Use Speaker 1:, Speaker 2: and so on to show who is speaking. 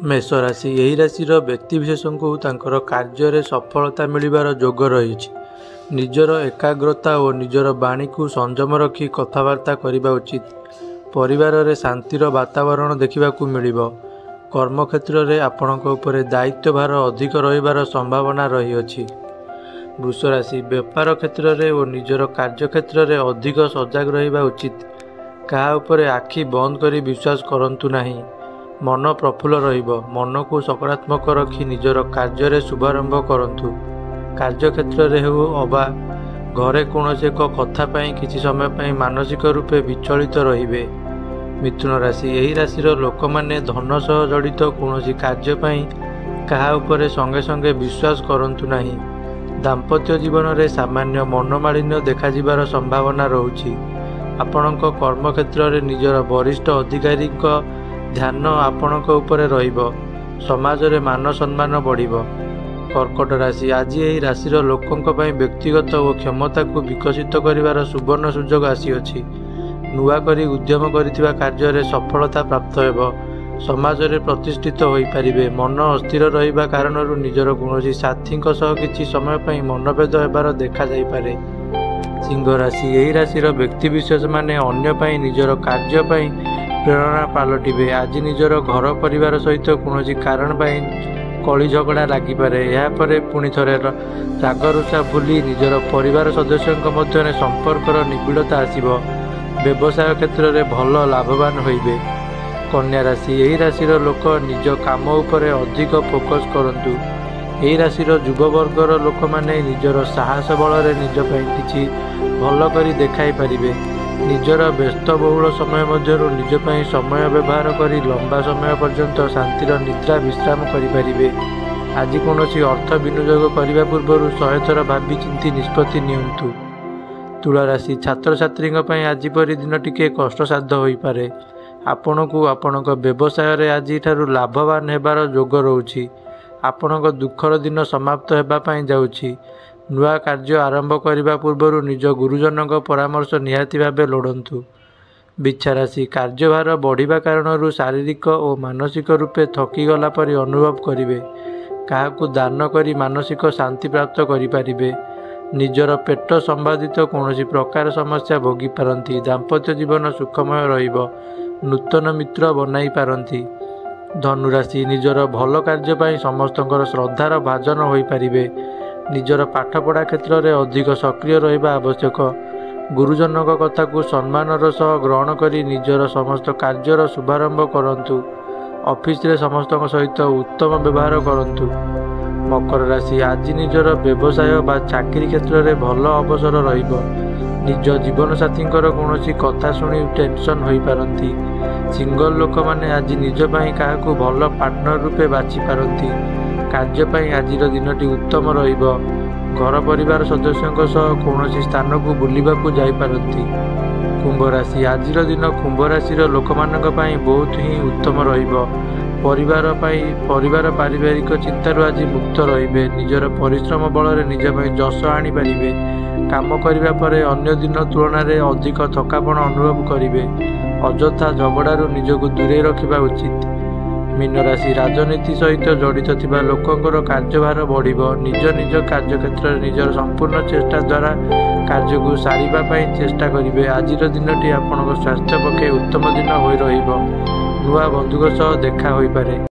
Speaker 1: मेष राशि यही राशि व्यक्तिशेष को तांकर कार्य सफलता मिलबार जोग रही। निजर एकाग्रता और निजर बाणी को संयम रखी कथबार्ता करने उचित। परिवार रे शांतिर वातावरण देखा मिल। कर्मक्षेत्र में आपणक उपरे दायित्व भार अधिक रहिबार संभावना रही। वृष राशि व्यापार क्षेत्र में और निजर कार्यक्षेत्र में अधिक सजग रहिबा उचित। क्या उपरे आखि बंद करी विश्वास करंतु नहीं। मन प्रफुल्ल रहिबो। मन को सकारात्मक रखी निजर कार्य शुभारंभ करंतु। कार्यक्षेत्र में हो अबा घरे कौन एक कथा किसी समय पर मानसिक रूपे विचलित रहिबे। मिथुन राशि यही राशि लोक मैंने धन सह जड़ित कौन कार्य क्या उपरे संगे संगे विश्वास करंतु नहीं। दाम्पत्य जीवन में सामान्य मनोमालिन्य देखा जिबार संभावना रहुछि। आपणक कर्मक्षेत्र में निजर वरिष्ठ अधिकारी ध्यान आपणक उपरे रहिबो। समाज रे मान सम्मान बढ़िबो। कर्कट राशि आज यही राशि लोकों व्यक्तिगत और क्षमता को विकसित करिवार सुवर्ण सुजोग आसीअछि। नुआ करी उद्यम करिथिबा कार्य रे सफलता प्राप्त हेबो। समाज रे प्रतिष्ठित होई परिबे। मन अस्थिर रहिबा कारणरू निजर कौनसी साथी सह किछि समय पई मनभेद हेबार देखा जाई पारे। सिंह राशि यही राशि व्यक्ति विशेष माने अन्य पई निजर कार्य पई प्रेरणा पालटिबे। आज निजर घर परिवार सहित कौन कारण कली झगड़ा लागिपारे। यापर पुणी थे रागरुषा भूली निजर परिवार सदस्यों मध्य संपर्कर निबिड़ता आसिबो। व्यवसाय क्षेत्र में भल लाभवान होइबे। कन्या राशि यही राशि लोक निज काम उपरे अधिक फोकस करंतु। यही राशि युववर्गर लोक माने निजर साहस बल निज किछि भल करी देखाई पारिबे। निजर व्यस्तबहुल समय मध्यरु निज पई समय व्यवहार करी लंबा समय पर्यंत शांतिर निद्रा विश्राम करिपारिबे। आज कौनसी अर्थ विनियोग करने पूर्व 100 थर भावी चिंती निष्पत्ति नियंतु। तुला राशि छात्र छात्री आज परी दिन टिके कष्टसाध्य होई पारे। आपण को आपणक व्यवसाय रे आज ठारू लाभवान हेबार जोग रहुछि। आपणक दुखर दिन समाप्त हेबा पई जाउछि। नुआ कार्य आरंभ करने पूर्व निज गुरुजन परामर्श निहाती भावे लोड़ंतु। बिच्छा राशि कार्यभार बढ़िबा कारणरू शारीरिक और मानसिक रूपे थकीगला परी अनुभव करिवे। काहाकू दान करी मानसिक शांति प्राप्त करिपारिबे। निजर पेट संबंधित कौन प्रकार समस्या भोगी पारंती। दाम्पत्य जीवन सुखमय रहिबो। नूतन मित्र बनाई पारंती। धनुराशि निजर भल कार्य पाई समस्तଙ୍କର श्रद्धार भाजन होई पारिबे। निजर पाठपढ़ा क्षेत्र में अधिक सक्रिय रहिबा आवश्यक। गुरुजनक कथा को सम्मानर सह ग्रहण करी निजर समस्त कार्यर शुभारंभ करंतु। ऑफिस रे समस्त सहित उत्तम व्यवहार करंतु। मकर राशि आज निजर व्यवसाय बा चाकरी क्षेत्र में भल अवसर रहिबो। निज जीवन साथी कौन कथा शुणी टेंशन होई पारंती। सिंगल लोक माने आज निज पई काहाकू भल पार्टनर रूपे बाछि पारंती। कार्यपाई आज दिनटी उत्तम रहिबो। घर परिवार सदस्यों सह कौन स्थान को बुलिबाकू जाई पारंती। कुंभ राशि आज दिन कुंभ राशि लोक बहुत ही उत्तम रहिबो। परिवार पारिवारिक चिंतार आज मुक्त रहिबे। निजर परिश्रम बल निज जश आनी पारिबे। काम करिबा परे अन्य दिन तुलन में अधिक थकापन अनुभव करिबे। अଯଥା झगड़ारू निजको दूरे रखिबा उचित। मीन राशि राजनीति सहित जड़ित थिबा लोकंकर कार्यभार बढ़िबो। निज निज कार्यक्षेत्र में निजर संपूर्ण चेष्टा द्वारा कार्य को सारिबा पई चेष्टा करिवे। आज दिनटी आपनक स्वास्थ्य पक्षे उत्तम दिन होई रहिबो। नुआ बंधुक सह देखा होई पारे।